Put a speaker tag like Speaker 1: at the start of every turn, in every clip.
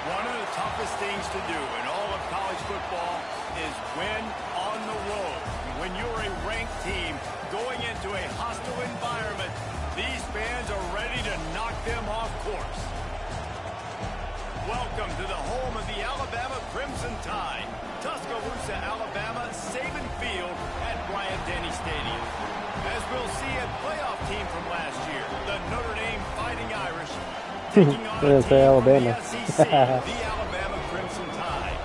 Speaker 1: One of the toughest things to do in all of college football is win on the road. When you're a ranked team going into a hostile environment, these fans are ready to knock them off course. Welcome to the home of the Alabama Crimson Tide, Tuscaloosa, Alabama, Saban Field at Bryant-Denny Stadium. As we'll see, a playoff team from last year, the Notre Dame Fighting Irish, taking on a team
Speaker 2: Alabama.
Speaker 1: from the SEC, the Alabama Crimson Tide.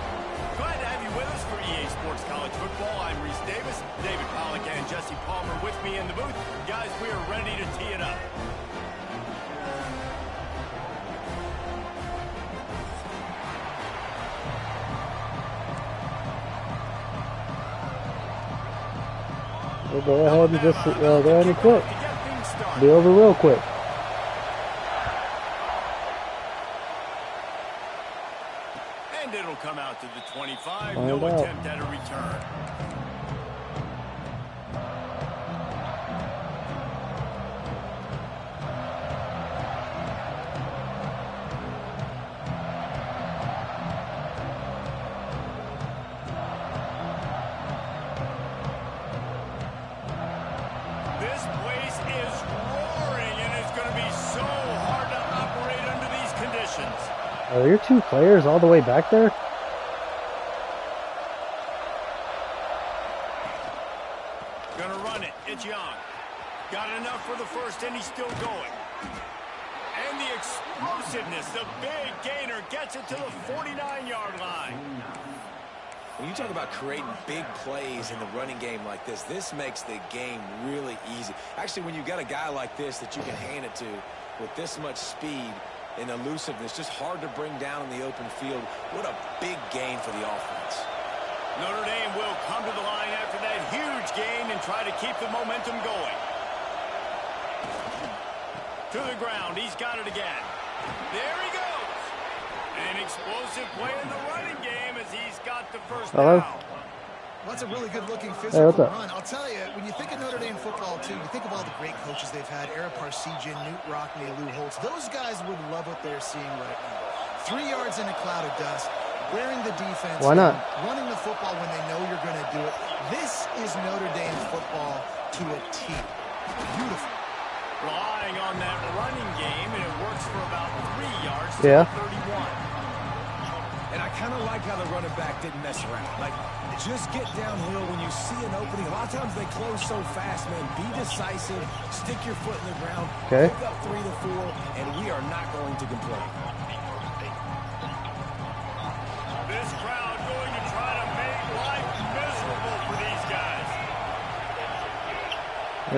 Speaker 1: Glad to have you with us for EA Sports College Football. I'm Reese Davis, David Pollack and Jesse Palmer with me in the booth. Guys, we are ready to tee it up.
Speaker 2: We'll go ahead and just go ahead and quit. Be over real quick.
Speaker 1: And it'll come out to the 25. No attempt at a return. This place is roaring, and it's going to be so hard to operate under these conditions.
Speaker 2: Are your two players all the way back there?
Speaker 1: Gonna run it. It's Young. Got enough for the first, and he's still going. And the explosiveness, the big gainer gets it to the 49-yard line.
Speaker 3: When you talk about creating big plays in the running game like this makes the game really easy. Actually, when you've got a guy like this that you can hand it to with this much speed and elusiveness, just hard to bring down in the open field, what a big gain for the offense.
Speaker 1: Notre Dame will come to the line after that huge gain and try to keep the momentum going. To the ground, he's got it again. There he goes. An explosive play in the running game as he's got the first down.
Speaker 4: Well, that's a really good-looking physical run. I'll tell you, when you think of Notre Dame football, too, you think of all the great coaches they've had, Ara Parseghian, Newt Rockne, Lou Holtz. Those guys would love what they're seeing right now. 3 yards in a cloud of dust, wearing the defense.
Speaker 2: Why not?
Speaker 4: Running the football when they know you're going to do it. This is Notre Dame football to a T. Beautiful.
Speaker 1: Relying on that running game, and it works for about 3 yards to 31.
Speaker 3: And I kind of like how the running back didn't mess around. Like, just get downhill when you see an opening. A lot of times they close so fast, man. Be decisive. Stick your foot in the ground.
Speaker 2: Okay.
Speaker 3: Pick up 3 to 4, and we are not going to complain.
Speaker 1: This crowd going to try to make life miserable for these guys.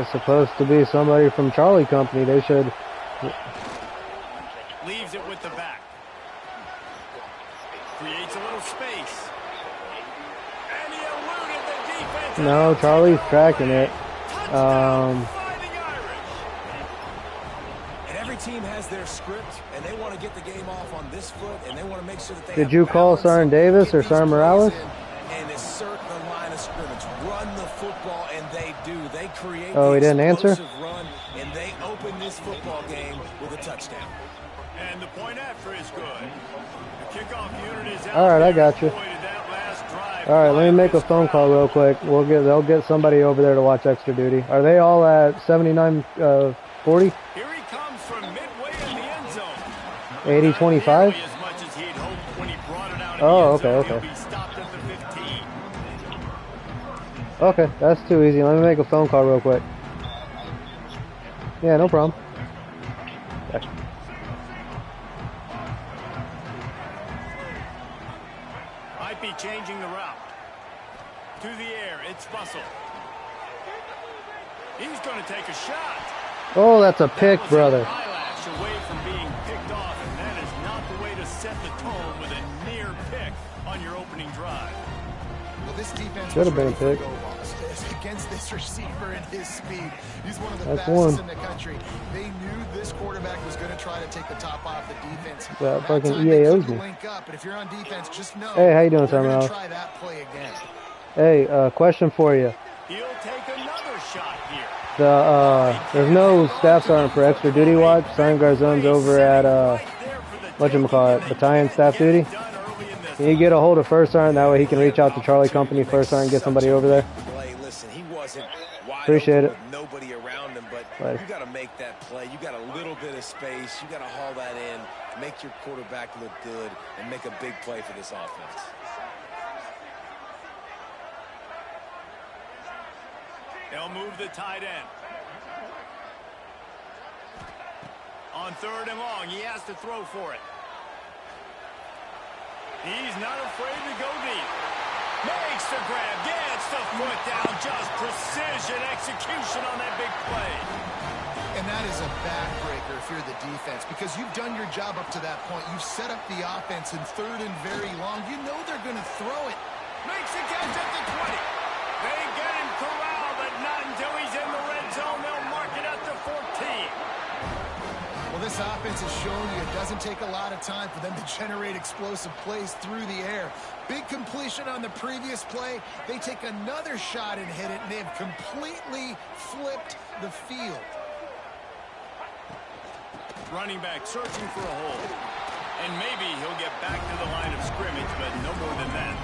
Speaker 2: It's supposed to be somebody from Charlie Company. They should.
Speaker 1: Leaves it with the back. Creates a little space. And he eluded the defense.
Speaker 2: No, Charlie's tracking it.
Speaker 3: And every team has their script, and they want to get the game off on this foot, and they want to make sure that they
Speaker 2: Did you call Sergeant Davis or Sergeant Morales?
Speaker 3: And assert the line of scrimmage. Run the football, and they do. They create
Speaker 2: he didn't answer?
Speaker 3: run, and they open this football game with a touchdown.
Speaker 1: And the point after is good. The kickoff unit is out.
Speaker 2: All right, I got you. All right, let me make a phone call real quick. They'll get somebody over there to watch extra duty. Are they all at 79-40?
Speaker 1: Here he comes from midway in the end zone.
Speaker 2: 80-25? Oh, okay. Okay, that's too easy. Let me make a phone call real quick. Yeah, no problem. Okay.
Speaker 1: Might be changing the route. To the air, it's Fussell. He's going to take a shot.
Speaker 2: Oh, that's a pick, brother.
Speaker 1: Eyelash away from being picked off, and that is not the way to set the tone with a near pick on your opening drive.
Speaker 4: Well, this defense
Speaker 2: should have been a pick.
Speaker 4: Against this receiver and his speed. He's one of the fastest in the country. They knew this quarterback was going to try to take the top off the defense.
Speaker 2: That fucking EAO's me.
Speaker 4: Link up, but if you're on defense, just know.
Speaker 2: Hey, how you doing, Simon?
Speaker 4: Try that play again.
Speaker 2: Hey, question for you.
Speaker 1: He'll take another shot here.
Speaker 2: There's no staff sergeant for extra duty watch. Sergeant Garzone's over at whatchamacallit, battalion staff duty. Can you get a hold of first sergeant? That way he can reach out to Charlie Company first sergeant and get somebody over there.
Speaker 3: Listen, he wasn't wide
Speaker 2: Appreciate
Speaker 3: open
Speaker 2: it.
Speaker 3: with nobody around him, but you got to make that play. You got a little bit of space. You got to haul that in, make your quarterback look good, and make a big play for this offense.
Speaker 1: They'll move the tight end. On 3rd and long, he has to throw for it. He's not afraid to go deep. Makes the grab, gets the foot down, just precision execution on that big play.
Speaker 4: And that is a backbreaker if you're the defense, because you've done your job up to that point. You've set up the offense in 3rd and very long. You know they're going to throw it.
Speaker 1: Makes the catch at the 20. They get him corralled, but not until he's in the red zone. They'll mark it at the 14.
Speaker 4: Well, this offense has shown you it doesn't take a lot of time for them to generate explosive plays through the air. Big completion on the previous play. They take another shot and hit it, and they've completely flipped the field.
Speaker 1: Running back searching for a hole. And maybe he'll get back to the line of scrimmage, but no more than that.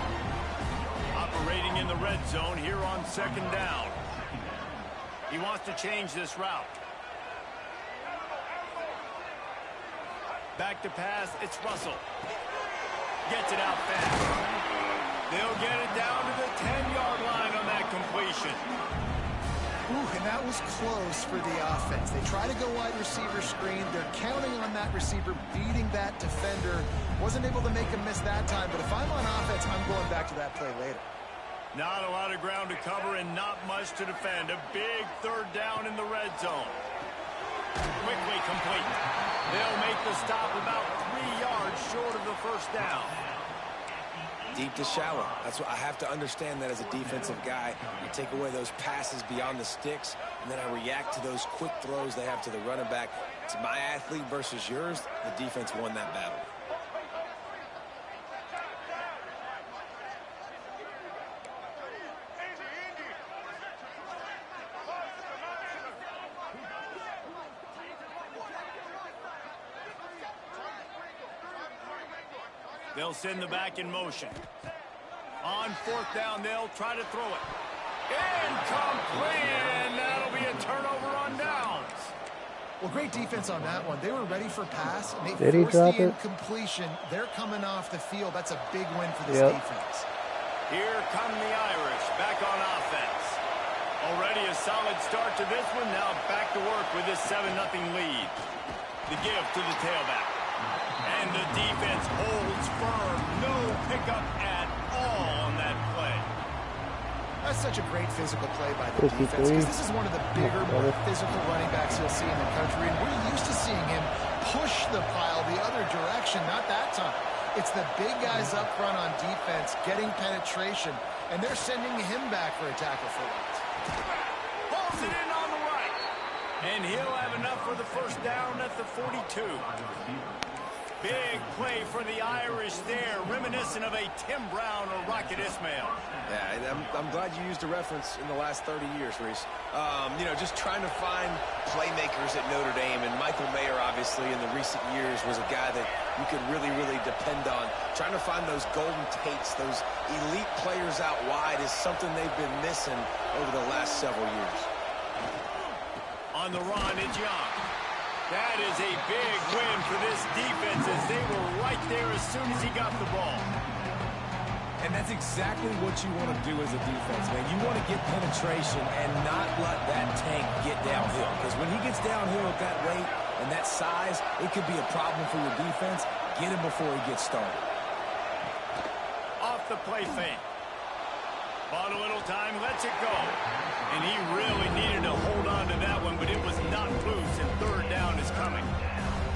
Speaker 1: Operating in the red zone here on 2nd down. He wants to change this route. Back to pass, it's Russell. Gets it out fast. They'll get it down to the 10-yard line on that completion.
Speaker 4: Ooh, and that was close for the offense. They try to go wide receiver screen. They're counting on that receiver beating that defender. Wasn't able to make him miss that time, but if I'm on offense, I'm going back to that play later.
Speaker 1: Not a lot of ground to cover and not much to defend. A big 3rd down in the red zone. Quickly complete. They'll make the stop about 3 yards short of the 1st down.
Speaker 3: Deep to shallow. That's what I have to understand that as a defensive guy. You take away those passes beyond the sticks, and then I react to those quick throws they have to the running back. It's my athlete versus yours. The defense won that battle.
Speaker 1: They'll send the back in motion. On 4th down, they'll try to throw it. Incomplete, and that'll be a turnover on downs.
Speaker 4: Well, great defense on that one. They were ready for pass, and they
Speaker 2: Did he
Speaker 4: forced
Speaker 2: drop
Speaker 4: the
Speaker 2: it?
Speaker 4: incompletion. They're coming off the field. That's a big win for this defense.
Speaker 1: Here come the Irish, back on offense. Already a solid start to this one. Now back to work with this 7-0 lead. The give to the tailback. And the defense holds firm. No pickup at all on that play.
Speaker 4: That's such a great physical play by the defense, because this is one of the bigger, more physical running backs you'll see in the country, and we're used to seeing him push the pile the other direction. Not that time. It's the big guys up front on defense getting penetration, and they're sending him back for a tackle for once.
Speaker 1: Pulls it in on the right. And he'll have enough for the 1st down at the 42. Big play for the Irish there, reminiscent of a Tim Brown or Rocket Ismail.
Speaker 3: Yeah, I'm glad you used a reference in the last 30 years, Reese. You know, just trying to find playmakers at Notre Dame, and Michael Mayer, obviously, in the recent years was a guy that you could really, really depend on. Trying to find those golden Tates, those elite players out wide is something they've been missing over the last several years.
Speaker 1: On the run, it's Young. That is a big win for this defense, as they were right there as soon as he got the ball.
Speaker 3: And that's exactly what you want to do as a defense, man. You want to get penetration and not let that tank get downhill. Because when he gets downhill at that rate and that size, it could be a problem for your defense. Get him before he gets started.
Speaker 1: Off the play fake. Bought a little time, lets it go. And he really needed to hold on to that one, but it was not loose, and 3rd down is coming.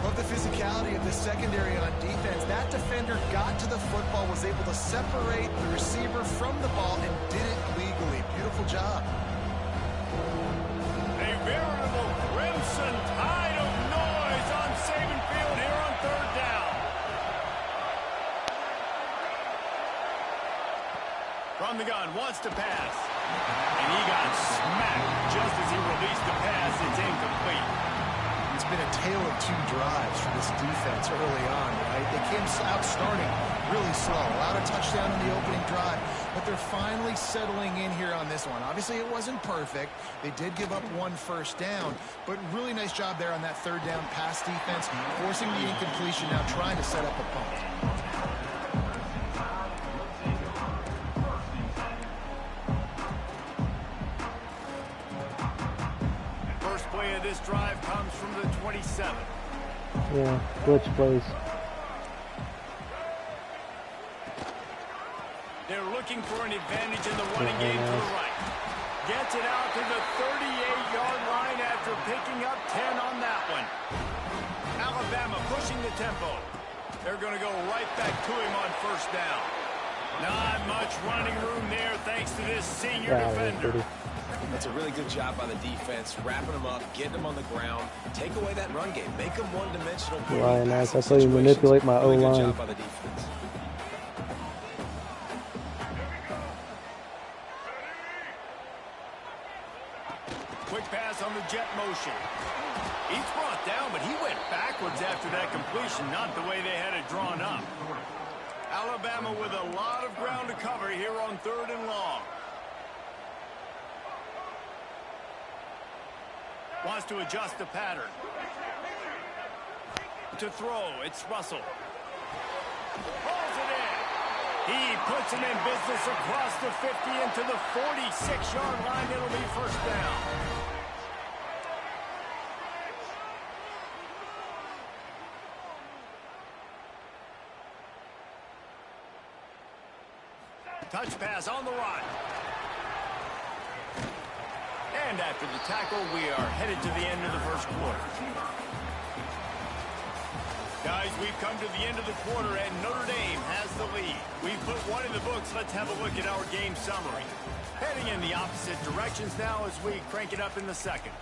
Speaker 4: Love the physicality of the secondary on defense. That defender got to the football, was able to separate the receiver from the ball, and did it legally. Beautiful job.
Speaker 1: A veritable crimson tide of noise on Saban Field here on 3rd down. From the gun, wants to pass. And he got smacked just as he released the pass. It's incomplete.
Speaker 4: It's been a tale of 2 drives for this defense early on, right? They came out starting really slow. Allowed a touchdown in the opening drive, but they're finally settling in here on this one. Obviously, it wasn't perfect. They did give up 1 1st down, but really nice job there on that 3rd down pass defense, forcing the incompletion, now trying to set up a punt.
Speaker 1: This drive comes from the 27.
Speaker 2: Yeah, Blitz plays.
Speaker 1: They're looking for an advantage in the running game to the right. Gets it out to the 38-yard line after picking up 10 on that one. Alabama pushing the tempo. They're going to go right back to him on 1st down. Not much running room there thanks to this senior defender.
Speaker 3: That's a really good job by the defense, wrapping them up, getting them on the ground, take away that run game, make them one-dimensional.
Speaker 2: Ryan, that's how you manipulate my
Speaker 3: really
Speaker 2: O-line.
Speaker 3: good job by the defense.
Speaker 1: Quick pass on the jet motion. He's brought down, but he went backwards after that completion, not the way they had it drawn up. Alabama with a lot of ground to cover here on 3rd and long. Wants to adjust the pattern. To throw, it's Russell. Rolls it in. He puts him in business across the 50 into the 46-yard line. It'll be first down. Touch pass on the run. And after the tackle, we are headed to the end of the first quarter. Guys, we've come to the end of the quarter, and Notre Dame has the lead. We've put one in the books. Let's have a look at our game summary. Heading in the opposite directions now as we crank it up in the second.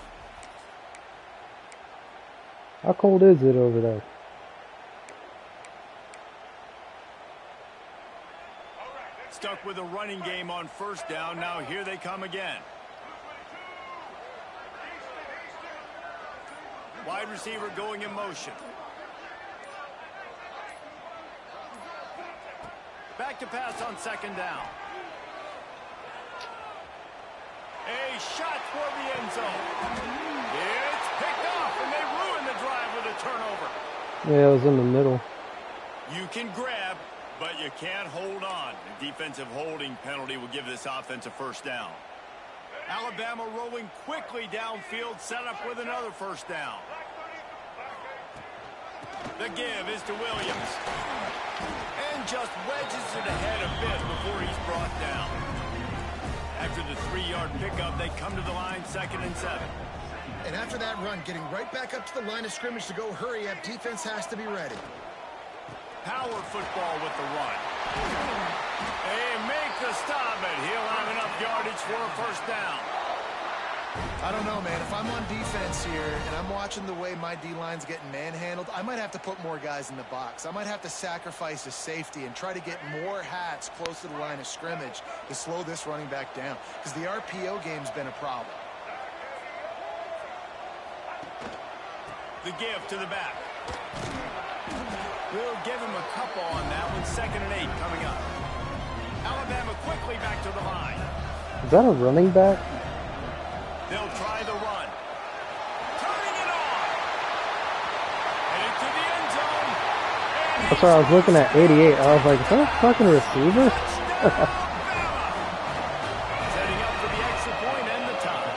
Speaker 2: How cold is it over there?
Speaker 1: Stuck with a running game on first down. Now here they come again. Wide receiver going in motion. Back to pass on second down. A shot for the end zone. It's picked off, and they ruin the drive with a turnover.
Speaker 2: Yeah, it was in the middle.
Speaker 1: You can grab, but you can't hold on. The defensive holding penalty will give this offense a first down. Alabama rolling quickly downfield, set up with another first down. The give is to Williams. And just wedges it ahead a bit before he's brought down. After the 3-yard pickup, they come to the line, 2nd and 7.
Speaker 4: And after that run, getting right back up to the line of scrimmage to go hurry up, defense has to be ready.
Speaker 1: Power football with the run. They make the stop, and he'll have enough yardage for a first down.
Speaker 4: I don't know, man. If I'm on defense here and I'm watching the way my D-line's getting manhandled, I might have to put more guys in the box. I might have to sacrifice a safety and try to get more hats close to the line of scrimmage to slow this running back down, because the RPO game's been a problem.
Speaker 1: The give to the back. We'll give him a couple on that one. 2nd and 8 coming up. Alabama quickly back to the line.
Speaker 2: Is that a running back?
Speaker 1: They'll try the run. Turning it on. Headed to the end zone.
Speaker 2: That's why I was looking at 88. I was like, is that a fucking receiver?
Speaker 1: Setting up for the extra point and the time.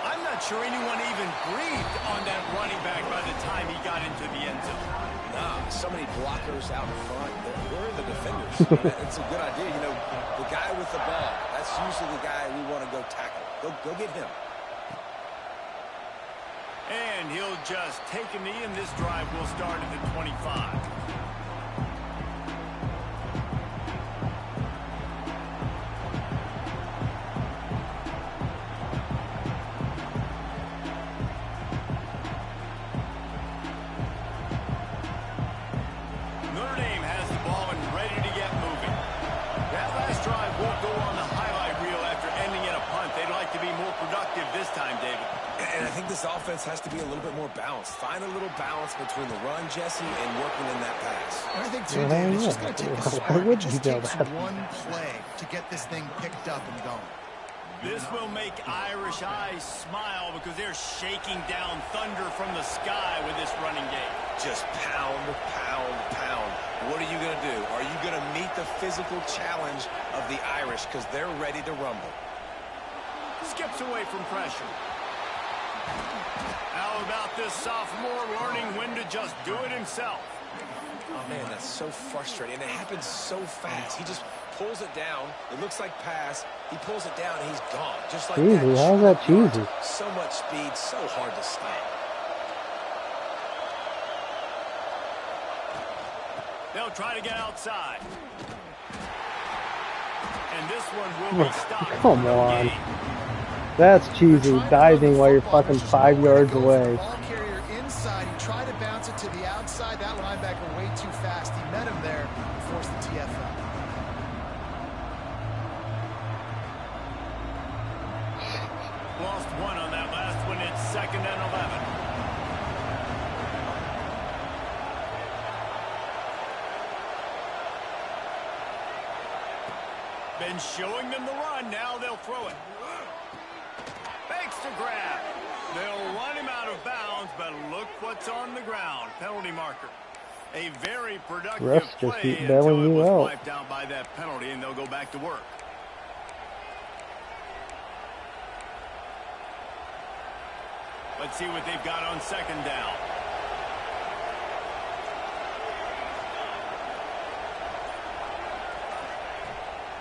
Speaker 1: I'm not sure anyone even breathed on that running back by the time he got into the end zone.
Speaker 3: Nah, so many blockers out in front. Where are the defenders? It's a good idea. You know, the guy with the ball, that's usually the guy we want to go tackle. Go get him.
Speaker 1: And he'll just take a knee, and this drive will start at the 25. Notre Dame has the ball and ready to get moving. That last drive won't go on the highlight reel after ending in a punt. They'd like to be more productive this time, David.
Speaker 3: And I think this offense has to be a little bit more balanced. Find a little balance between the run, Jesse, and working in that pass.
Speaker 4: And I think, too, Dave, it's just going to take a spark. It just takes one play to get this thing picked up and going.
Speaker 1: This will make Irish eyes smile because they're shaking down thunder from the sky with this running game.
Speaker 3: Just pound, pound, pound. What are you going to do? Are you going to meet the physical challenge of the Irish because they're ready to rumble?
Speaker 1: Skips away from pressure. How about this sophomore learning when to just do it himself?
Speaker 3: Oh, man, that's so frustrating. And it happens so fast. He just pulls it down. It looks like pass. He pulls it down, and he's gone. Just like
Speaker 2: cheesy.
Speaker 3: that.
Speaker 2: How's that cheesy?
Speaker 3: So much speed, so hard to stop.
Speaker 1: They'll try to get outside. And this one will be stopped.
Speaker 2: Come on. That's cheesy. Diving while you're fucking 5 yards away.
Speaker 4: Ball carrier inside. He tried to bounce it to the outside. That linebacker way too fast. He met him there and forced the TFL.
Speaker 1: Lost one on that last one. It's 2nd and 11. Been showing them the run. Now they'll throw it. Fakes to grab. They'll run him out of bounds, but look what's on the ground. Penalty marker. A very productive
Speaker 2: Refs just
Speaker 1: play
Speaker 2: keep
Speaker 1: until
Speaker 2: bailing
Speaker 1: it
Speaker 2: you
Speaker 1: was
Speaker 2: out.
Speaker 1: wiped out by that penalty, and they'll go back to work. Let's see what they've got on 2nd down.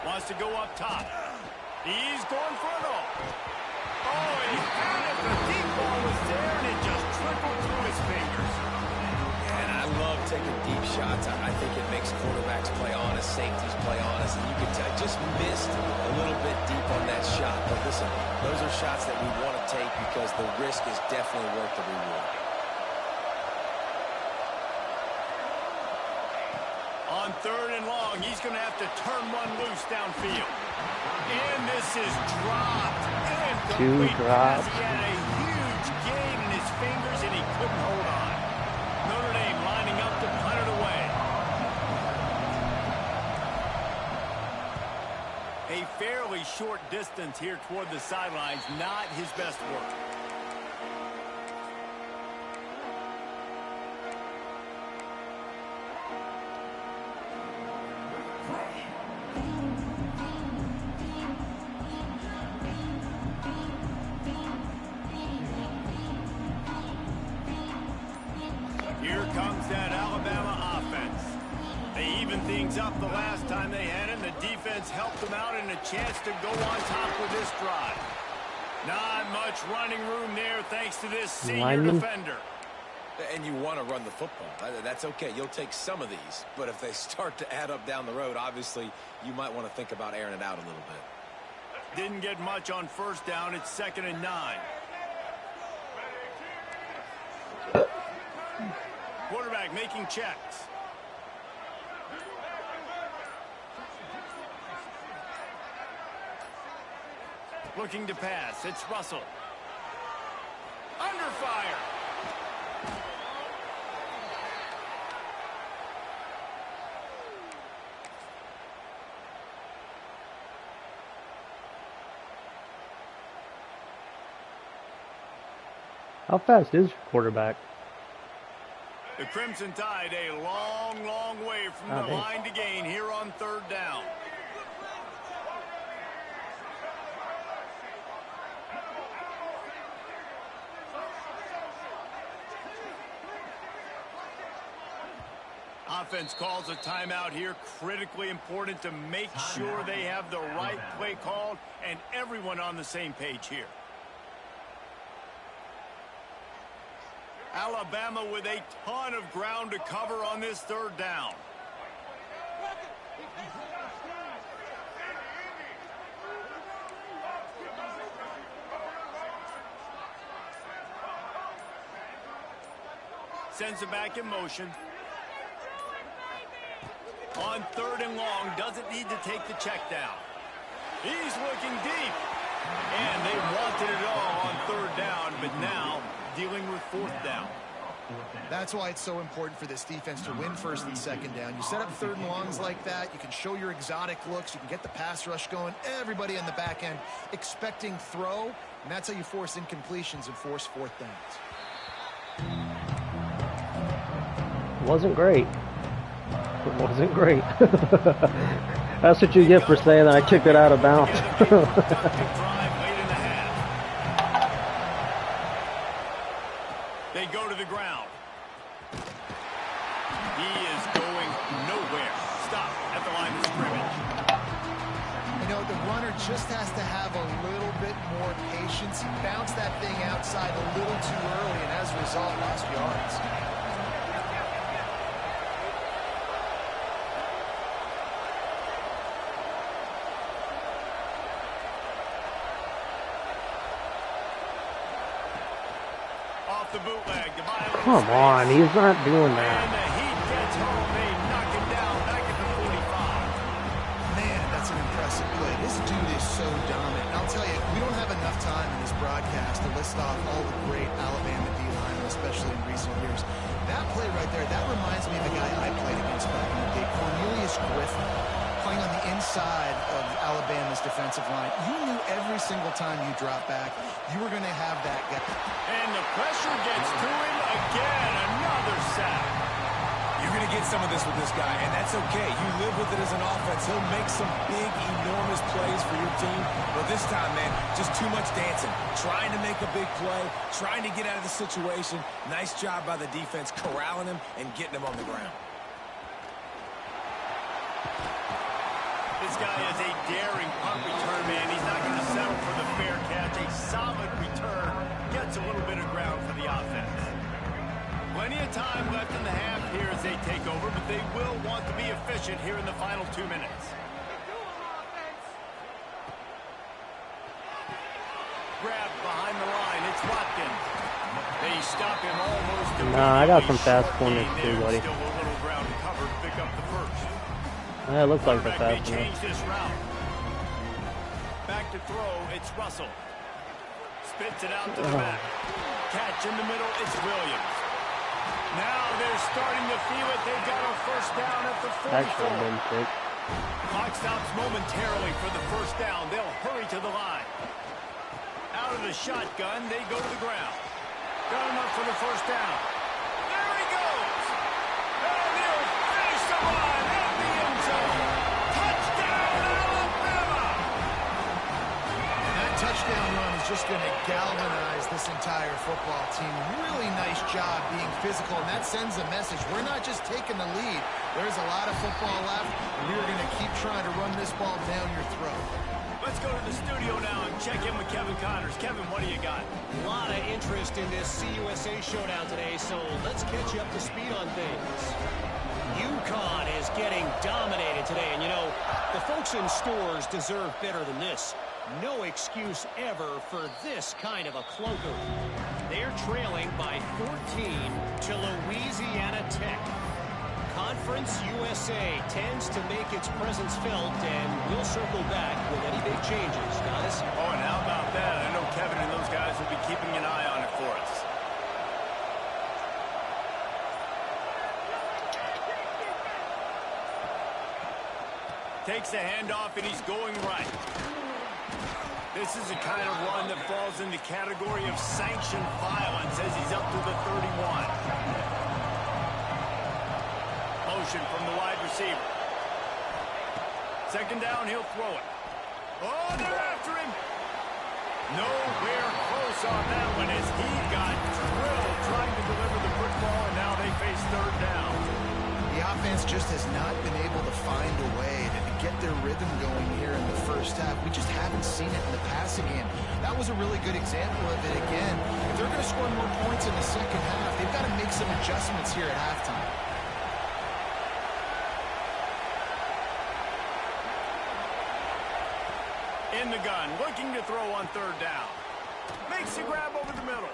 Speaker 1: Wants to go up top. He's going for it all. Oh, he had it. The deep ball was there, and it just trickled through his fingers.
Speaker 3: And I love taking deep shots. I think it makes quarterbacks play honest, safeties play honest, and you can tell just missed a little bit deep on that shot. But listen, those are shots that we want to take because the risk is definitely worth the reward.
Speaker 1: On 3rd and long, he's going to have to turn one loose downfield. And this is dropped.
Speaker 2: Two drops.
Speaker 1: He had a huge gain in his fingers, and he couldn't hold on. Notre Dame lining up to punt it away. A fairly short distance here toward the sidelines. Not his best work. Here comes that Alabama offense. They evened things up the last time they had him. The defense helped them out and a chance to go on top with this drive. Not much running room there thanks to this senior defender.
Speaker 3: And you want to run the football. That's okay. You'll take some of these. But if they start to add up down the road, obviously, you might want to think about airing it out a little bit.
Speaker 1: Didn't get much on 1st down. It's 2nd and 9. Quarterback making checks. Looking to pass. It's Russell. Under fire.
Speaker 2: How fast is your quarterback?
Speaker 1: The Crimson Tide a long, long way from the line to gain here on 3rd down. Offense calls a timeout here. Critically important to make sure they have the right play called and everyone on the same page here. Alabama with a ton of ground to cover on this 3rd down. Sends it back in motion. On 3rd and long, doesn't need to take the check down. He's looking deep. And they wanted it all on 3rd down, but now dealing with 4th down.
Speaker 4: That's why it's so important for this defense to win 1st and 2nd down. You set up 3rd and longs like that. You can show your exotic looks. You can get the pass rush going. Everybody on the back end expecting throw. And that's how you force incompletions and force 4th downs.
Speaker 2: Wasn't great. It wasn't great. That's what you get for saying that I kicked it out of bounds.
Speaker 1: They go to the ground. He is going nowhere. Stop at the line of scrimmage.
Speaker 4: You know, the runner just has to have a little bit more patience. He bounced that thing outside a little too early, and as a result, lost yards.
Speaker 1: the bootleg to buy a little
Speaker 2: Come on,
Speaker 1: space.
Speaker 2: he's not doing
Speaker 1: And
Speaker 2: that.
Speaker 1: the Heat gets home. They knock him down back at the 45.
Speaker 4: Man, that's an impressive play. This dude is so dominant. And I'll tell you, we don't have enough time in this broadcast to list off all the great Alabama D-linemen, especially in recent years. That play right there, that reminds me of the guy I played against back in the day, Cornelius Griffin, playing on the inside of Alabama's defensive line. You knew every single time you dropped back, you were going to have that guy.
Speaker 1: And the pressure gets to him again. Another sack.
Speaker 3: You're going to get some of this with this guy, and that's okay. You live with it as an offense. He'll make some big, enormous plays for your team. But this time, man, just too much dancing. Trying to make a big play, trying to get out of the situation. Nice job by the defense corralling him and getting him on the ground.
Speaker 1: This guy is a daring punt return man. He's not going to settle for the fair catch. A solid return gets a little bit of ground for the offense. Plenty of time left in the half here as they take over, but they will want to be efficient here in the final 2 minutes. Grabbed behind the line. It's Watkins. They stop him almost immediately.
Speaker 2: Nah, I got some fast corners too, buddy.
Speaker 1: Still a little ground to cover to pick up the first.
Speaker 2: Yeah, it looks like the
Speaker 1: Quarterback
Speaker 2: fast
Speaker 1: may
Speaker 2: one.
Speaker 1: change this route. Back to throw, it's Russell. Spits it out to the back. Catch in the middle, it's Williams. Now they're starting to feel it. They've got a first down at the 44.
Speaker 2: That should have been sick.
Speaker 1: Clock stops momentarily for the first down. They'll hurry to the line. Out of the shotgun, they go to the ground. Got enough for the first down. There he goes. And he'll finish the run at the end zone. Touchdown, Alabama!
Speaker 4: That touchdown run is just going to galvanize this entire football team. Really nice job being physical, and that sends a message. We're not just taking the lead. There's a lot of football left, and we're going to keep trying to run this ball down your throat.
Speaker 1: Let's go to the studio now and check in with Kevin Connors. Kevin, what do you got?
Speaker 5: A lot of interest in this CUSA showdown today, so let's catch you up to speed on things. UConn is getting dominated today, and you know, the folks in stores deserve better than this. No excuse ever for this kind of a clunker. They're trailing by 14 to Louisiana Tech. Conference USA tends to make its presence felt, and we'll circle back with any big changes, guys.
Speaker 1: Oh, and how about that? I know Kevin and those guys will be keeping an eye on it for us. Takes the handoff, and he's going right. This is the kind of run that falls in the category of sanctioned violence as he's up to the 31. Motion from the wide receiver. Second down, he'll throw it. Oh, they're after him. Nowhere close on that one as he got drilled trying to deliver the football, and now they face third down.
Speaker 4: The offense just has not been able to find a way to get their rhythm going here in the first half. We just haven't seen it in the passing game. That was a really good example of it again. If they're going to score more points in the second half, they've got to make some adjustments here at halftime.
Speaker 1: In the gun, looking to throw on third down. Makes the grab over the middle.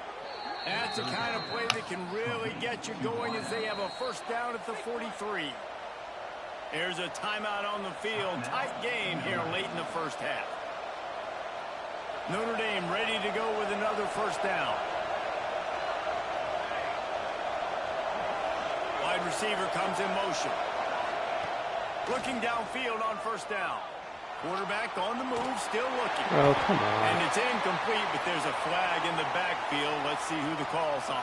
Speaker 1: That's the kind of play that can really get you going as they have a first down at the 43. There's a timeout on the field. Tight game here late in the first half. Notre Dame ready to go with another first down. Wide receiver comes in motion. Looking downfield on first down. Quarterback on the move, still looking.
Speaker 2: Oh, come on.
Speaker 1: And it's incomplete, but there's a flag in the backfield. Let's see who the call's on.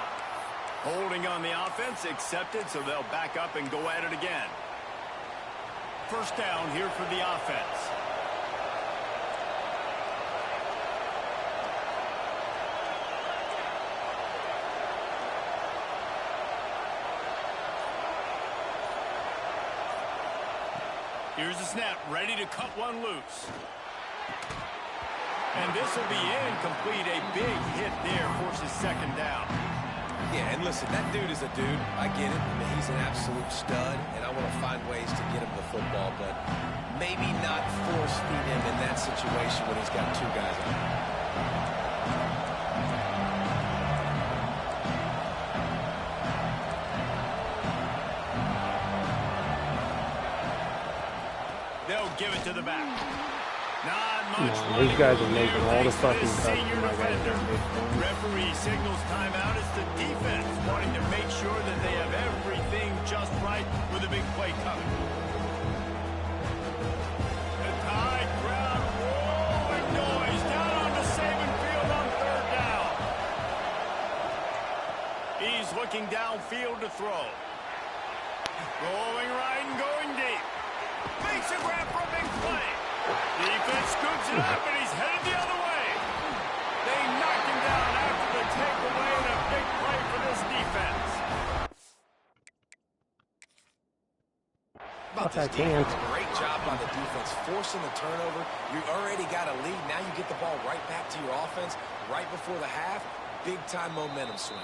Speaker 1: Holding on the offense, accepted, so they'll back up and go at it again. First down here for the offense. Here's the snap, ready to cut one loose. And this will be incomplete. A big hit there forces second down.
Speaker 3: Yeah, and listen, that dude is a dude. I get it. I mean, he's an absolute stud, and I want to find ways to get him the football, but maybe not force feed him in that situation when he's got two guys on him.
Speaker 1: They'll give it to the back. Not much.
Speaker 2: These guys are making all the fucking
Speaker 1: senior defender. Referee signals timeout. It's the defense wanting to make sure that they have everything just right with a big play coming. The Tide crowd rolling noise down onto Saban Field on 3rd down. He's looking downfield to throw. Rolling right and going deep. Makes a grab for a big play. Defense scoops it up, and he's headed the other way. They knock him down after the takeaway, and a big play for this defense.
Speaker 2: I can't.
Speaker 3: Great job by the defense forcing the turnover. You already got a lead. Now you get the ball right back to your offense right before the half. Big-time momentum swing.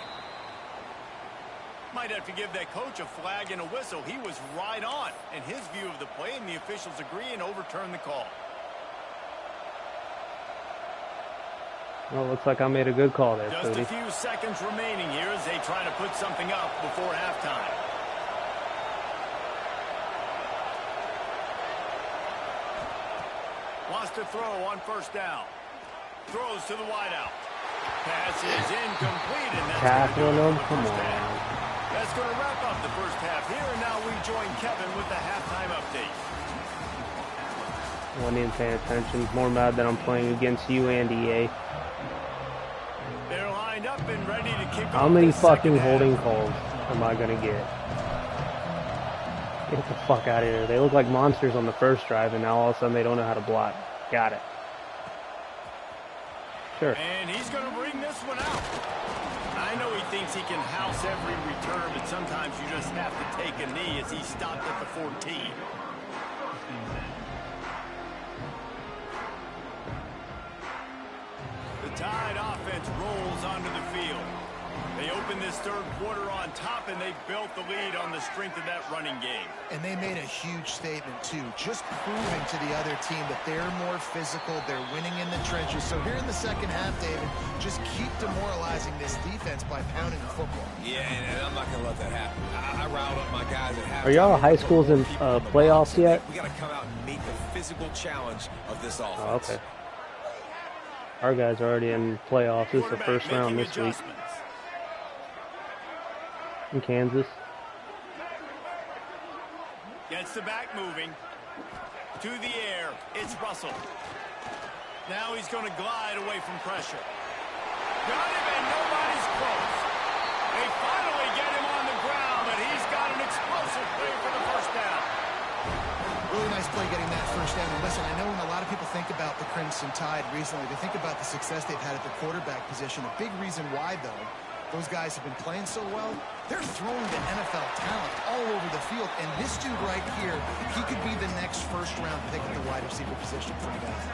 Speaker 1: Might have to give that coach a flag and a whistle. He was right on in his view of the play, and the officials agree and overturn the call.
Speaker 2: Well, looks like I made a good call there,
Speaker 1: Just a few seconds remaining here as they try to put something up before halftime. Wants to throw on 1st down. Throws to the wideout. Pass is incomplete, and that's
Speaker 2: tackling him. Come on.
Speaker 1: That's going to wrap up the first half here, and now we join Kevin with the halftime update.
Speaker 2: I wasn't even paying attention. More mad that I'm playing against you and EA.
Speaker 1: They're lined up and ready to kick off.
Speaker 2: How many fucking holding calls am I going to get? Get the fuck out of here. They look like monsters on the first drive, and now all of a sudden they don't know how to block. Got it. Sure.
Speaker 1: And he's going to bring this one out. I know he thinks he can house every return, but sometimes you just have to take a knee as he stopped at the 14. The Tide offense rolls onto the field. They open this 3rd quarter on top, and they built the lead on the strength of that running game.
Speaker 4: And they made a huge statement, too, just proving to the other team that they're more physical, they're winning in the trenches. So here in the second half, David, just keep demoralizing this defense by pounding the football.
Speaker 3: Yeah, and I'm not going to let that happen. I riled up my guys at halftime.
Speaker 2: Are y'all high schools in playoffs yet?
Speaker 3: We got to come out and meet the physical challenge of this offense.
Speaker 2: Oh, okay. Our guys are already in playoffs. This is the first round this week. In Kansas.
Speaker 1: Gets the back moving. To the air. It's Russell. Now he's going to glide away from pressure. Got him, and nobody's close. They finally get him on the ground, but he's got an explosive play for the 1st down.
Speaker 4: Really nice play getting that 1st down. And listen, I know when a lot of people think about the Crimson Tide recently, they think about the success they've had at the quarterback position. A big reason why, though, those guys have been playing so well, they're throwing to NFL talent all over the field. And this dude right here, he could be the next 1st-round pick at the wide receiver position for the guys.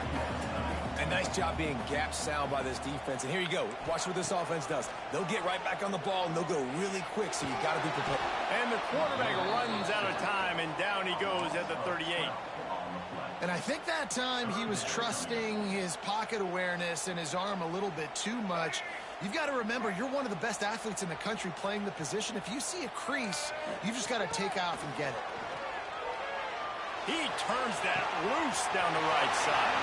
Speaker 3: A nice job being gap sound by this defense. And here you go. Watch what this offense does. They'll get right back on the ball, and they'll go really quick, so you got to be prepared.
Speaker 1: And the quarterback runs out of time, and down he goes at the 38.
Speaker 4: And I think that time he was trusting his pocket awareness and his arm a little bit too much. You've got to remember, you're one of the best athletes in the country playing the position. If you see a crease, you've just got to take off and get it.
Speaker 1: He turns that loose down the right side.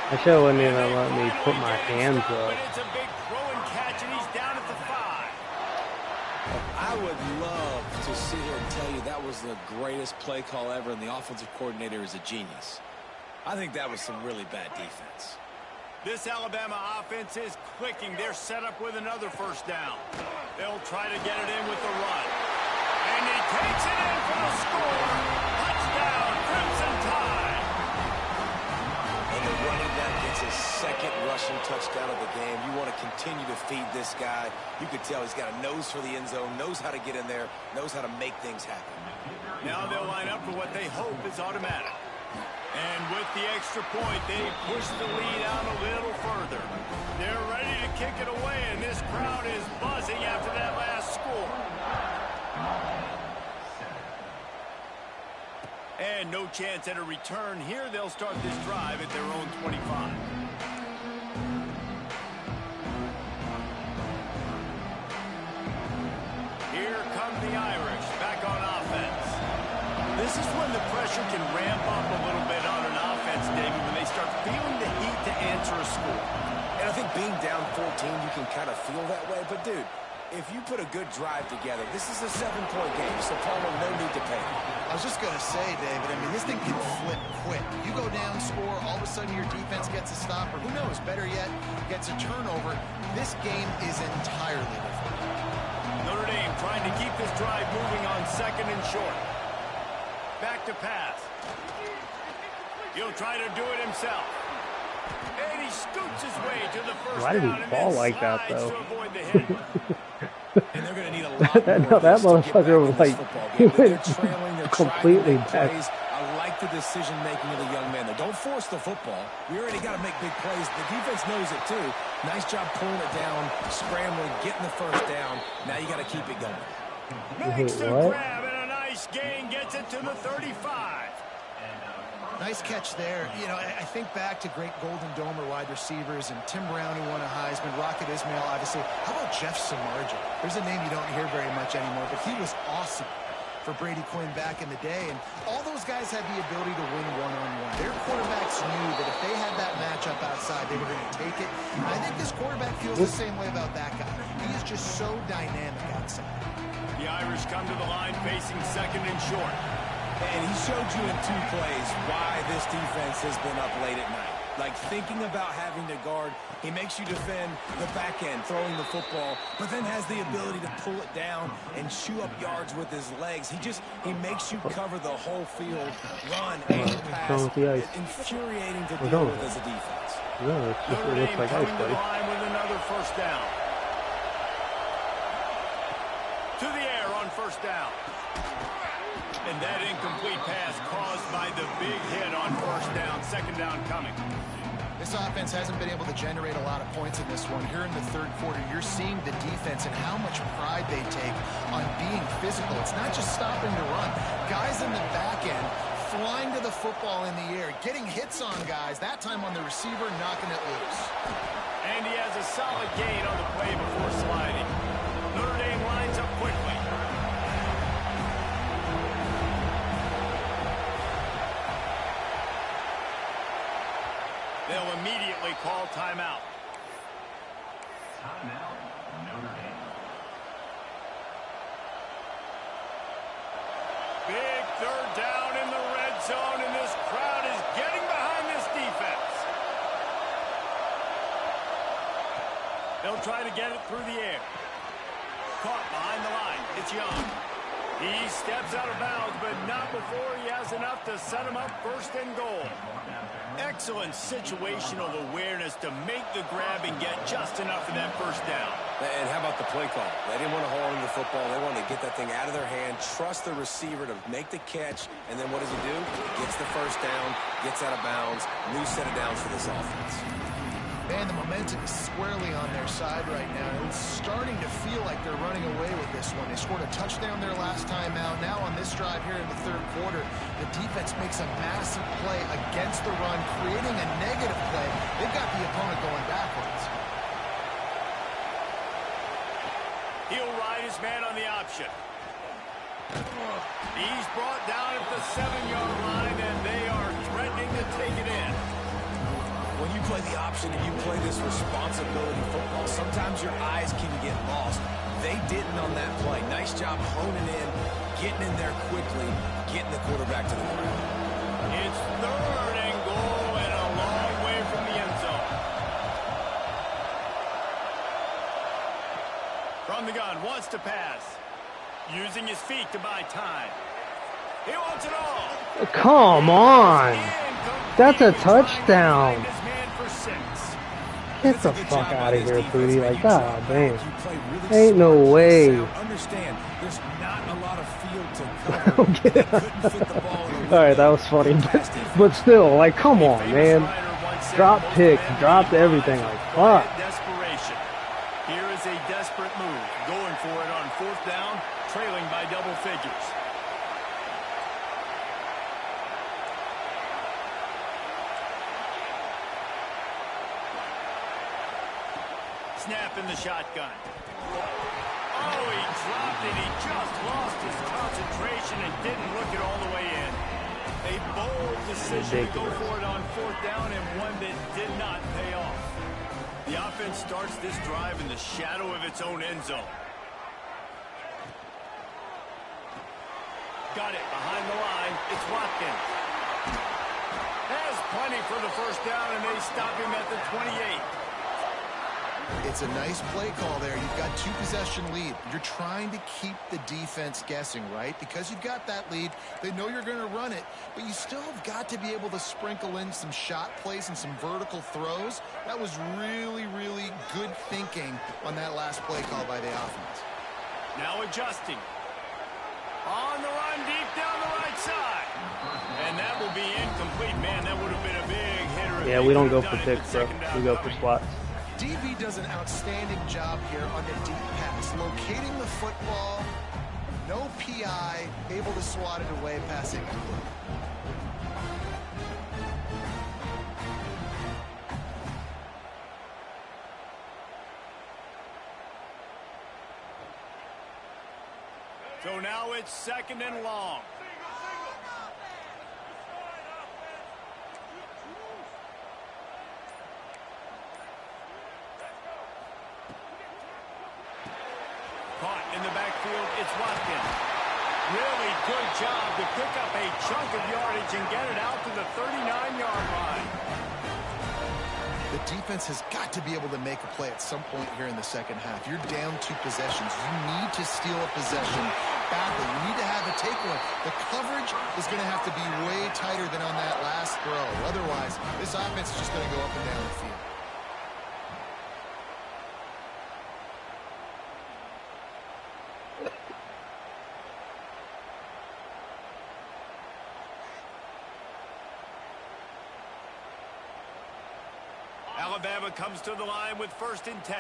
Speaker 2: I sure wouldn't even let me put my hands up.
Speaker 1: But it's a big throw and catch, and he's down at the 5.
Speaker 3: I would love to sit here and tell you that was the greatest play call ever, and the offensive coordinator is a genius. I think that was some really bad defense.
Speaker 1: This Alabama offense is clicking. They're set up with another 1st down. They'll try to get it in with the run. And he takes it in for the score. Touchdown, Crimson Tide.
Speaker 3: And the running back gets his 2nd rushing touchdown of the game. You want to continue to feed this guy. You could tell he's got a nose for the end zone, knows how to get in there, knows how to make things happen.
Speaker 1: Now they'll line up for what they hope is automatic. And with the extra point, they push the lead out a little further. They're ready to kick it away, and this crowd is buzzing after that last score. And no chance at a return here. They'll start this drive at their own 25. Here come the Irish back on offense. This is when the pressure can ramp up a little bit on an defense, David, when they start feeling the heat to answer a score.
Speaker 3: And I think being down 14, you can kind of feel that way. But, dude, if you put a good drive together, this is a 7-point game, so Palmer, no need to panic.
Speaker 4: I was just going to say, David, I mean, this thing can flip quick. You go down, score, all of a sudden your defense gets a stop, or who knows, better yet, gets a turnover. This game is entirely different.
Speaker 1: Notre Dame trying to keep this drive moving on 2nd and short. Back to pass. He'll try to do it himself. And he scoots his way to the first
Speaker 2: Why did he
Speaker 1: down and
Speaker 2: fall
Speaker 1: then
Speaker 2: like that,
Speaker 1: slides
Speaker 2: though?
Speaker 1: to avoid the hit.
Speaker 3: And they're going to need a lot
Speaker 2: that
Speaker 3: more
Speaker 2: that
Speaker 3: of this to get
Speaker 2: motherfucker
Speaker 3: back
Speaker 2: was
Speaker 3: in this
Speaker 2: like,
Speaker 3: football
Speaker 2: he
Speaker 3: game. They're
Speaker 2: went
Speaker 3: trailing, they're
Speaker 2: completely
Speaker 3: trying to
Speaker 2: back.
Speaker 3: make plays. I like the decision-making of the young man, though. Don't force the football. We already got to make big plays. The defense knows it, too. Nice job pulling it down, scrambling, getting the first down. Now you got to keep it going.
Speaker 1: Makes the
Speaker 2: What?
Speaker 1: grab and a nice gain, gets it to the 35.
Speaker 4: Nice catch there. You know, I think back to great Golden Domer wide receivers and Tim Brown, who won a Heisman, Rocket Ismail, obviously. How about Jeff Samardzija? There's a name you don't hear very much anymore, but he was awesome for Brady Quinn back in the day. And all those guys had the ability to win one-on-one. Their quarterbacks knew that if they had that matchup outside, they were going to take it. And I think this quarterback feels the same way about that guy. He is just so dynamic outside.
Speaker 1: The Irish come to the line facing 2nd and short.
Speaker 3: And he showed you in 2 plays why this defense has been up late at night. Like thinking about having to guard, he makes you defend the back end, throwing the football, but then has the ability to pull it down and chew up yards with his legs. He makes you cover the whole field, run and pass. It's infuriating to deal with as a defense.
Speaker 2: No, it's just, it looks like ice,
Speaker 1: coming to
Speaker 2: buddy.
Speaker 1: the line with another first down. To the air on first down. And that incomplete pass caused by the big hit on first down. 2nd down coming.
Speaker 4: This offense hasn't been able to generate a lot of points in this one. Here in the 3rd quarter, you're seeing the defense and how much pride they take on being physical. It's not just stopping to run. Guys in the back end flying to the football in the air, getting hits on guys, that time on the receiver, knocking it loose.
Speaker 1: And he has a solid gain on the play before sliding. Notre Dame lines up quickly. They'll immediately call timeout.
Speaker 6: Timeout, Notre Dame.
Speaker 1: Big 3rd down in the red zone, and this crowd is getting behind this defense. They'll try to get it through the air. Caught behind the line. It's Young. He steps out of bounds, but not before he has enough to set him up 1st and goal. Excellent situational awareness to make the grab and get just enough of that first down.
Speaker 3: And how about the play call? They didn't want to hold on to the football. They wanted to get that thing out of their hand, trust the receiver to make the catch, and then what does he do? Gets the first down, gets out of bounds, new set of downs for this offense.
Speaker 4: Man, the momentum is squarely on their side right now. It's starting to feel like they're running away with this one. They scored a touchdown their last time out. Now on this drive here in the 3rd quarter, the defense makes a massive play against the run, creating a negative play. They've got the opponent going backwards.
Speaker 1: He'll ride his man on the option. He's brought down at the 7-yard line, and they are threatening to take it in.
Speaker 3: When you play the option and you play this responsibility football, sometimes your eyes can get lost. They didn't on that play. Nice job honing in, getting in there quickly, getting the quarterback to the ground.
Speaker 1: It's 3rd and goal and a long way from the end zone. From the gun, wants to pass. Using his feet to buy time. He wants it all.
Speaker 2: Come on. That's a touchdown. Get the fuck out of here, Poody. Like, god damn. Ain't no way.
Speaker 3: Understand, there's not a lot of field to cover.
Speaker 2: Okay. Alright, that was funny. But still, like, come on, man. Drop pick, dropped everything. Like, fuck.
Speaker 1: Desperation. Here is a desperate move. Going for it on 4th down, trailing by double figures. Snap in the shotgun. Oh, he dropped it. He just lost his concentration and didn't look it all the way in. A bold decision to go for it on 4th down and one that did not pay off. The offense starts this drive in the shadow of its own end zone. Got it behind the line. It's Watkins. Has plenty for the 1st down, and they stop him at the 28.
Speaker 4: It's a nice play call there. You've got 2-possession lead. You're trying to keep the defense guessing, right? Because you've got that lead, they know you're going to run it, but you still have got to be able to sprinkle in some shot plays and some vertical throws. That was really, really good thinking on that last play call by the offense.
Speaker 1: Now adjusting. On the run, deep down the right side. And that will be incomplete. Man, that would have been a big hitter.
Speaker 2: Yeah, we don't go for picks, bro. We go for slots.
Speaker 4: DB does an outstanding job here on the deep pass, locating the football, no PI, able to swat it away, passing.
Speaker 1: So now it's 2nd and long. Caught in the backfield, it's Watkins. Really good job to pick up a chunk of yardage and get it out to the 39-yard line.
Speaker 4: The defense has got to be able to make a play at some point here in the 2nd half. You're down 2 possessions. You need to steal a possession badly. You need to have a takeaway. The coverage is going to have to be way tighter than on that last throw. Otherwise, this offense is just going to go up and down the field.
Speaker 1: Alabama comes to the line with 1st and 10.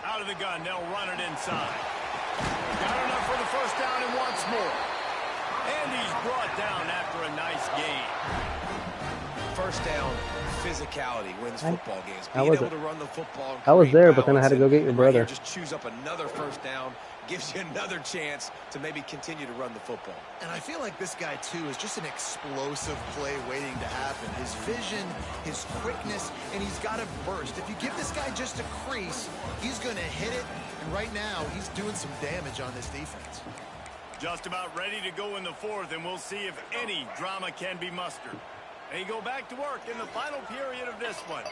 Speaker 1: Out of the gun, they'll run it inside. Got enough for the 1st down and wants more. And he's brought down after a nice gain.
Speaker 3: 1st down, physicality wins football games.
Speaker 2: Being
Speaker 3: able to run the football.
Speaker 2: I was there, but then I had to go get your brother.
Speaker 3: Just choose up another 1st down, gives you another chance to maybe continue to run the football.
Speaker 4: And I feel like this guy, too, is just an explosive play waiting to happen. His vision, his quickness, and he's got a burst. If you give this guy just a crease, he's going to hit it. And right now, he's doing some damage on this defense.
Speaker 1: Just about ready to go in the 4th, and we'll see if any drama can be mustered. They go back to work in the final period of this one.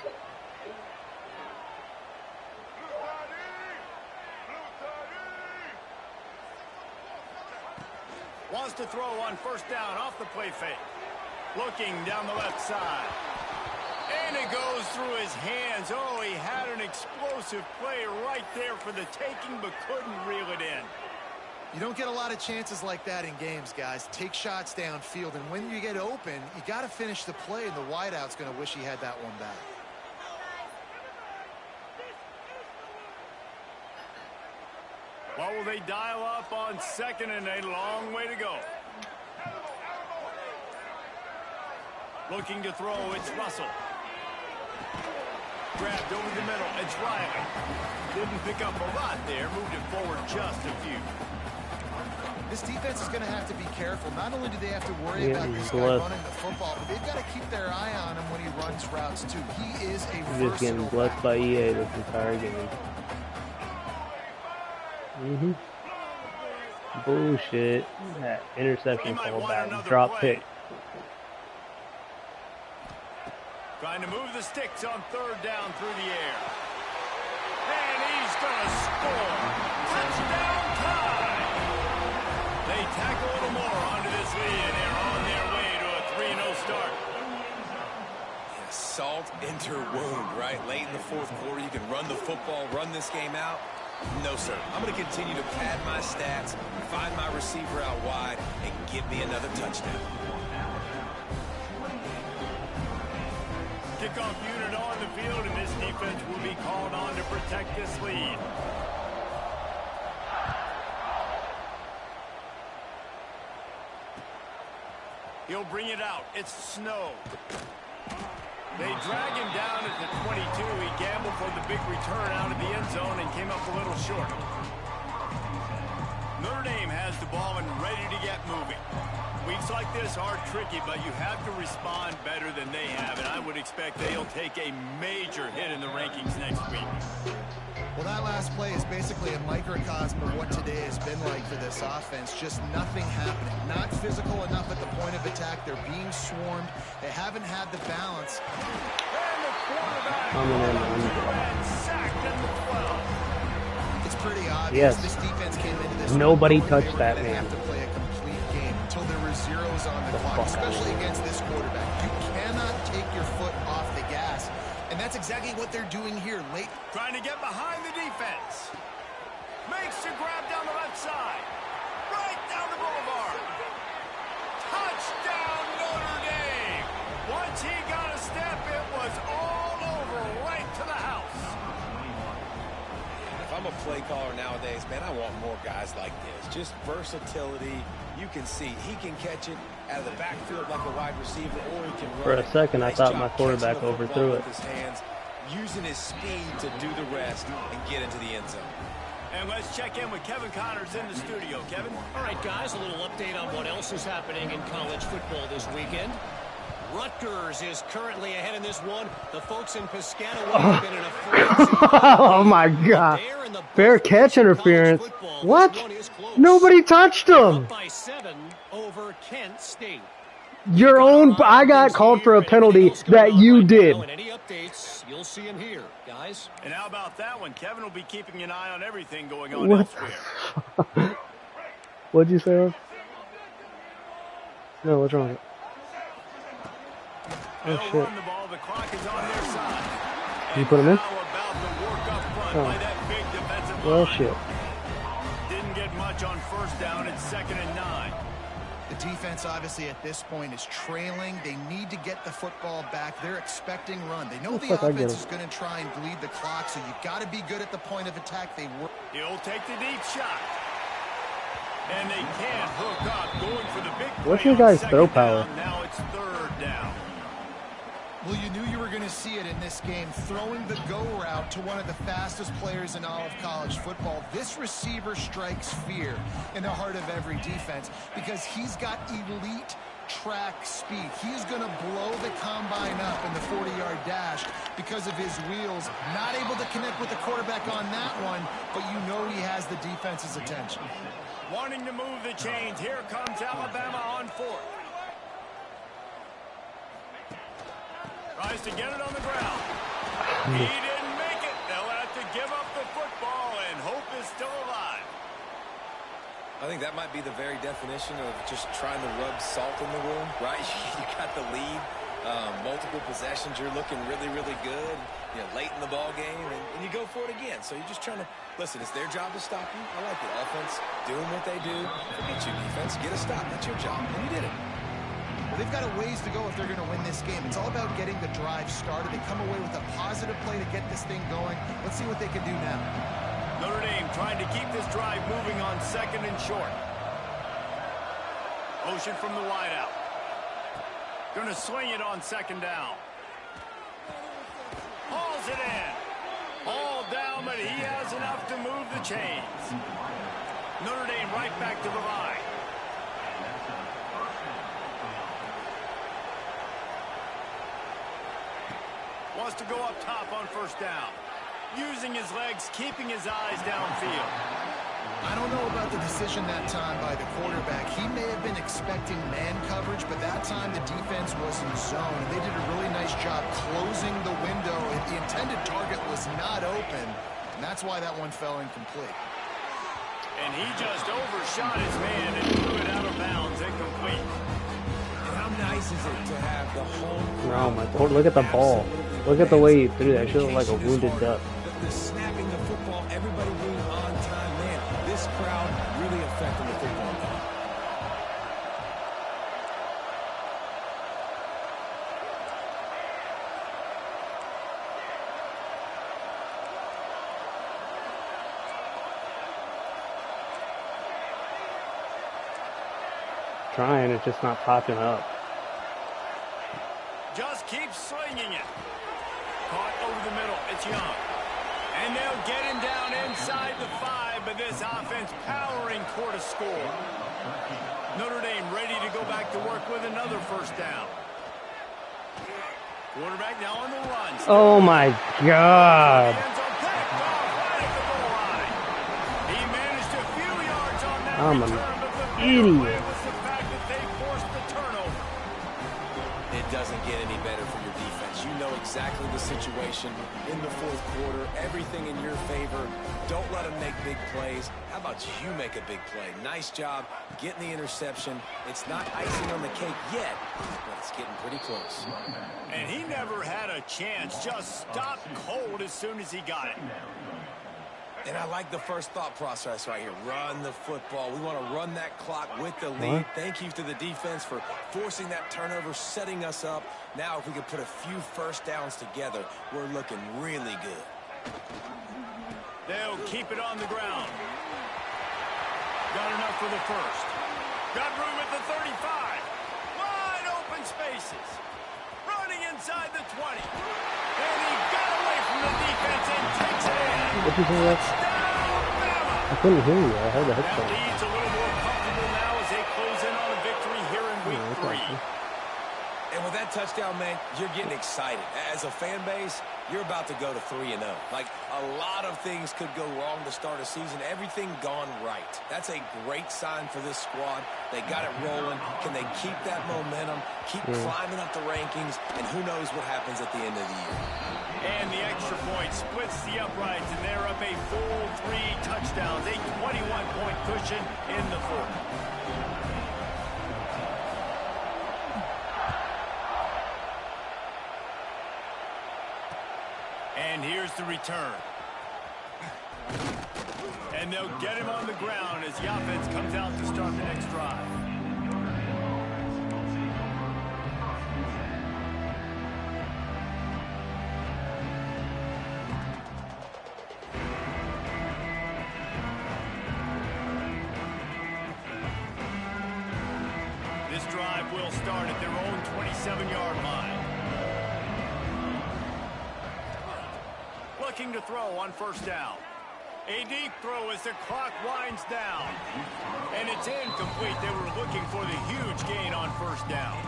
Speaker 1: Wants to throw on 1st down off the play fake. Looking down the left side. And it goes through his hands. Oh, he had an explosive play right there for the taking, but couldn't reel it in.
Speaker 4: You don't get a lot of chances like that in games, guys. Take shots downfield, and when you get open, you got to finish the play, and the wideout's going to wish he had that one back.
Speaker 1: Well, will they dial up on 2nd and a long way to go? Looking to throw, it's Russell. Grabbed over the middle, it's Riley. Didn't pick up a lot there, moved it forward just a few.
Speaker 4: This defense is going to have to be careful. Not only do they have to worry about this guy running the football, but they've got to keep their eye on him when he runs routes, too. He is a versatile
Speaker 2: just getting blessed by EA this entire game. Bullshit. That interception call back. Drop pick.
Speaker 1: Trying to move the sticks on 3rd down through the air. And he's going to score. Touchdown time. They tack a little more onto this lead, and they're on their way to a 3-0 start.
Speaker 3: Yeah, salt into her wound, right? Late in the 4th quarter, you can run the football, run this game out. No, sir. I'm going to continue to pad my stats, find my receiver out wide, and give me another touchdown.
Speaker 1: Kickoff unit on the field, and this defense will be called on to protect this lead. He'll bring it out. It's Snow. They drag him down at the 22. He gambled for the big return out of the end zone and came up a little short. Notre Dame has the ball and ready to get moving. like this are tricky, but you have to respond better than they have, and I would expect they'll take a major hit in the rankings next week.
Speaker 4: Well, that last play is basically a microcosm of what today has been like for this offense. Just nothing happening. Not physical enough at the point of attack. They're being swarmed. They haven't had the balance.
Speaker 1: And the quarterback sacked in the 12.
Speaker 4: It's pretty obvious.
Speaker 2: Yes.
Speaker 4: This defense came into this.
Speaker 2: Nobody
Speaker 4: one
Speaker 2: touched that
Speaker 4: they
Speaker 2: man.
Speaker 4: have to play a complete game until there were zeros on the clock, especially against this quarterback. You cannot take your foot off the gas. And that's exactly what they're doing here late.
Speaker 1: Trying to get behind the defense. Makes the grab down the left side. Right down the boulevard. Touchdown, Notre Dame. Once he got a step, it was all over, right to the house.
Speaker 3: If I'm a play caller nowadays, man, I want more guys like this. Just versatility. You can see he can catch it out of the backfield like a wide receiver, or he can run.
Speaker 2: For a second, I thought my quarterback overthrew it.
Speaker 3: With his hands, using his speed to do the rest and get into the end zone.
Speaker 1: And let's check in with Kevin Connors in the studio. Kevin?
Speaker 5: All right, guys, a little update on what else is happening in college football this weekend. Rutgers is currently ahead in this one. The folks in Piscataway have been in a frenzy.
Speaker 2: Oh my God! Fair catch interference. What? Nobody touched him.
Speaker 5: By 7 over Kent State.
Speaker 2: Your own. I got called for a penalty that you did.
Speaker 5: Any updates, you'll see him here, guys.
Speaker 1: And how about that one? Kevin will be keeping an eye on everything going on
Speaker 2: What?
Speaker 1: elsewhere.
Speaker 2: What'd you say? No, what's wrong? Oh shit!
Speaker 1: Run the ball. The clock is on their side.
Speaker 2: You put him in?
Speaker 1: How about the work up front by that big defensive
Speaker 2: Well,
Speaker 1: line?
Speaker 2: shit.
Speaker 1: Didn't get much on first down. It's 2nd and 9.
Speaker 4: The defense, obviously, at this point is trailing. They need to get the football back. They're expecting run. They know the offense is going to try and bleed the clock, so you got to be good at the point of attack. They work.
Speaker 1: He'll take the deep shot. And they can't hook up, going for the big play.
Speaker 2: What's your guys'
Speaker 1: on
Speaker 2: throw
Speaker 1: 2nd
Speaker 2: power?
Speaker 1: down. Now it's 3rd down.
Speaker 4: Well, you knew you were going to see it in this game, throwing the go route to one of the fastest players in all of college football. This receiver strikes fear in the heart of every defense because he's got elite track speed. He's going to blow the combine up in the 40-yard dash because of his wheels. Not able to connect with the quarterback on that one, but you know he has the defense's attention.
Speaker 1: Wanting to move the chains. Here comes Alabama on 4th. Tries to get it on the ground. He didn't make it. They'll have to give up the football, and hope is still alive.
Speaker 3: I think that might be the very definition of just trying to rub salt in the wound, right? You got the lead, multiple possessions, you're looking really, really good, you know, late in the ball game, and you go for it again. So you're just trying to, listen, it's their job to stop you. I like the offense doing what they do. Forget you, defense. Get a stop. That's your job, and you did it.
Speaker 4: Well, they've got a ways to go if they're going to win this game. It's all about getting the drive started. They come away with a positive play to get this thing going. Let's see what they can do now.
Speaker 1: Notre Dame trying to keep this drive moving on 2nd and short. Motion from the wideout. Going to swing it on 2nd down. Hauls it in. All down, but he has enough to move the chains. Notre Dame right back to the line. Wants to go up top on 1st down. Using his legs, keeping his eyes downfield.
Speaker 4: I don't know about the decision that time by the quarterback. He may have been expecting man coverage, but that time the defense was in zone. They did a really nice job closing the window. The intended target was not open, and that's why that one fell incomplete.
Speaker 1: And he just overshot his man and threw it out of bounds, incomplete.
Speaker 3: And how nice is it to have the home?
Speaker 2: Oh my God! Look at the ball. Look at the way he threw that. It looked like a wounded duck.
Speaker 3: The snapping the football, everybody being on time. Man, this crowd really affecting the football game.
Speaker 2: Trying, it's just not popping up.
Speaker 1: Just keep swinging it. Caught over the middle. It's Young. And they'll get him down inside the 5, but this offense powering toward a score. Notre Dame ready to go back to work with another first down. Quarterback now on the run.
Speaker 2: Oh my God.
Speaker 1: He managed a few yards on that
Speaker 2: I'm
Speaker 1: return,
Speaker 2: an
Speaker 1: but the
Speaker 2: idiot.
Speaker 1: play was the fact that they forced the turnover.
Speaker 3: It doesn't get any better for your defense. You know exactly the situation in the fourth quarter. Everything in your favor. Don't let them make big plays. How about you make a big play? Nice job getting the interception. It's not icing on the cake yet, but it's getting pretty close.
Speaker 1: And he never had a chance. Just stopped cold as soon as he got it.
Speaker 3: And I like the first thought process right here. Run the football. We want to run that clock with the lead. Thank you to the defense for forcing that turnover, setting us up. Now, if we could put a few first downs together, we're looking really good.
Speaker 1: They'll keep it on the ground. Got enough for the first. Got room at the 35. Wide open spaces. Running inside the 20. And he got away from the defense and takes it in.
Speaker 2: What you think of that? I couldn't hear you. I heard the
Speaker 1: That
Speaker 2: headphone.
Speaker 1: lead's a little more comfortable now as they close in on a victory here in week 3.
Speaker 3: And with that touchdown, man, you're getting excited. As a fan base, you're about to go to 3-0. Like, a lot of things could go wrong to start a season. Everything gone right. That's a great sign for this squad. They got it rolling. Can they keep that momentum, keep climbing up the rankings, and who knows what happens at the end of the year.
Speaker 1: And the extra point splits the uprights, and they're up a full 3 touchdowns, a 21-point cushion in the fourth. And here's the return. And they'll get him on the ground as the offense comes out to start the next drive. This drive will start at their own 27-yard line. Looking to throw on first down. A deep throw as the clock winds down. And it's incomplete. They were looking for the huge gain on first down.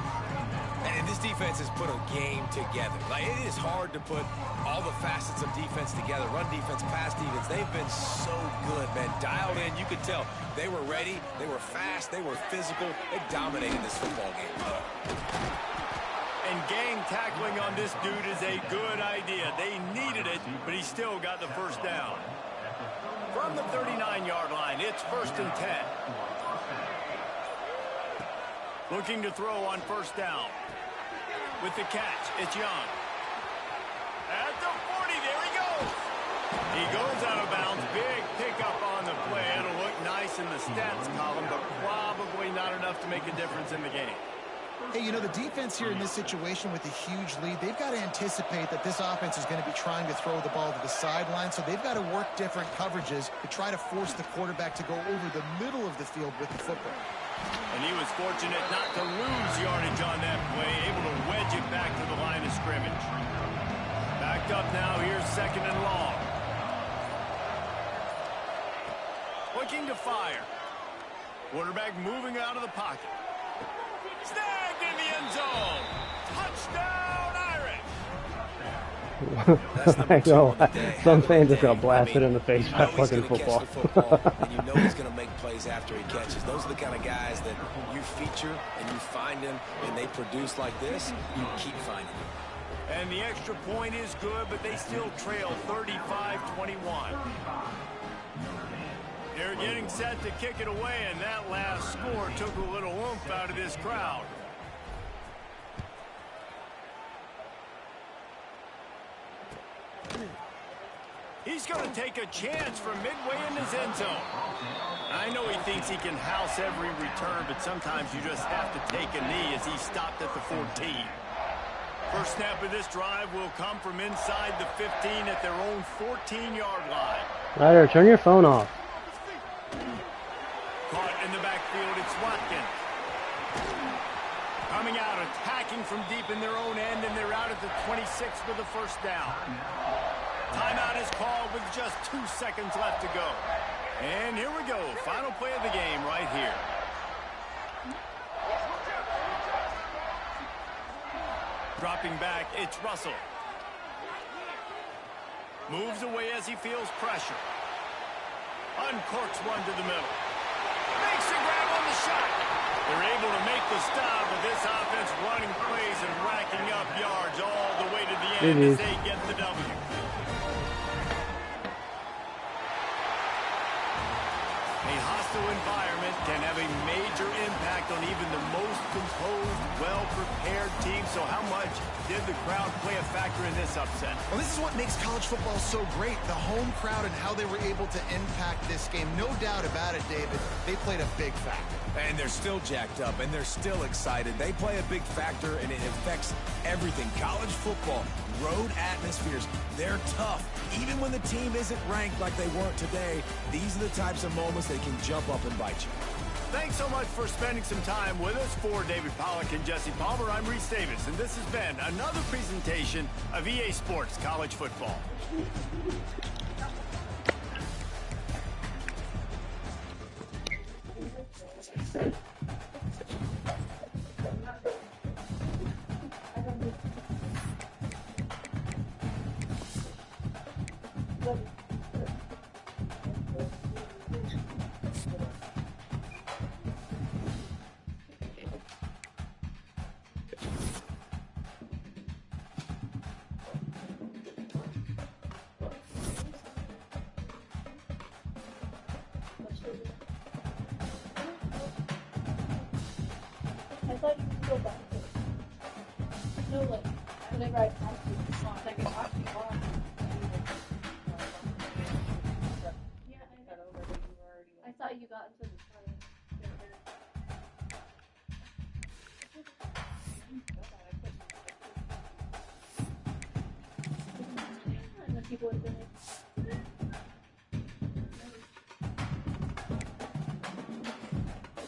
Speaker 3: And this defense has put a game together. Like, it is hard to put all the facets of defense together. Run defense, pass defense. They've been so good, man. Dialed in. You could tell they were ready. They were fast. They were physical. They dominated this football game.
Speaker 1: And gang tackling on this dude is a good idea. They needed it, but he still got the first down. From the 39-yard line, it's 1st and 10. Looking to throw on first down. With the catch, it's Young. At the 40, there he goes. He goes out of bounds. Big pickup on the play. It'll look nice in the stats column, but probably not enough to make a difference in the game.
Speaker 4: Hey, you know, the defense here in this situation with a huge lead, they've got to anticipate that this offense is going to be trying to throw the ball to the sideline, so they've got to work different coverages to try to force the quarterback to go over the middle of the field with the football.
Speaker 1: And he was fortunate not to lose yardage on that play, able to wedge it back to the line of scrimmage. Backed up now, here's 2nd and long. Looking to fire. Quarterback moving out of the pocket. Snagged in the end zone. Touchdown, Irish.
Speaker 2: I know. Some fans just got blasted in the face by fucking football.
Speaker 3: And you know he's going to make plays after he catches. Those are the kind of guys that you feature and you find them and they produce like this, you keep finding them.
Speaker 1: And the extra point is good, but they still trail 35-21. They're getting set to kick it away, and that last score took a little oomph out of this crowd. He's going to take a chance from midway in his end zone. I know he thinks he can house every return, but sometimes you just have to take a knee as he stopped at the 14. First snap of this drive will come from inside the 15 at their own 14-yard line.
Speaker 2: Ryder, turn your phone off.
Speaker 1: Caught in the backfield, it's Watkins. Coming out, attacking from deep in their own end, and they're out at the 26 for the first down. Timeout is called with just 2 seconds left to go. And here we go, final play of the game right here. Dropping back, it's Russell. Moves away as he feels pressure. Uncorks one to the middle. Makes a grab on the shot. They're able to make the stop, but this offense running plays and racking up yards all the way to the end as they get the W. A hostile environment can have a major impact on even the most composed, well-prepared team. So how much did the crowd play a factor in this upset?
Speaker 4: Well, this is what makes college football so great, the home crowd and how they were able to impact this game. No doubt about it, David. They played a big factor.
Speaker 3: And they're still jacked up, and they're still excited. They play a big factor, and it affects everything. College football, road atmospheres, they're tough. Even when the team isn't ranked like they weren't today, these are the types of moments that can jump up and bite you.
Speaker 1: Thanks so much for spending some time with us. For David Pollack and Jesse Palmer, I'm Reese Davis, and this has been another presentation of EA Sports College Football.
Speaker 7: I thought you could go back to it. No, like, whenever I talk to you, I can talk to you on. Yeah, I thought you got into the toilet. And the people in it.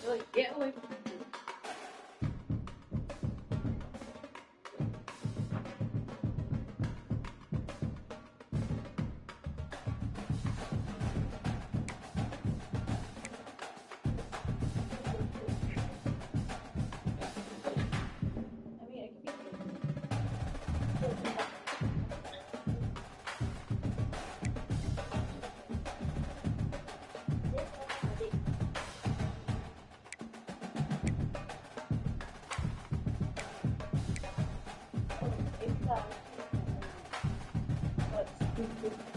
Speaker 7: Like, get away from me. But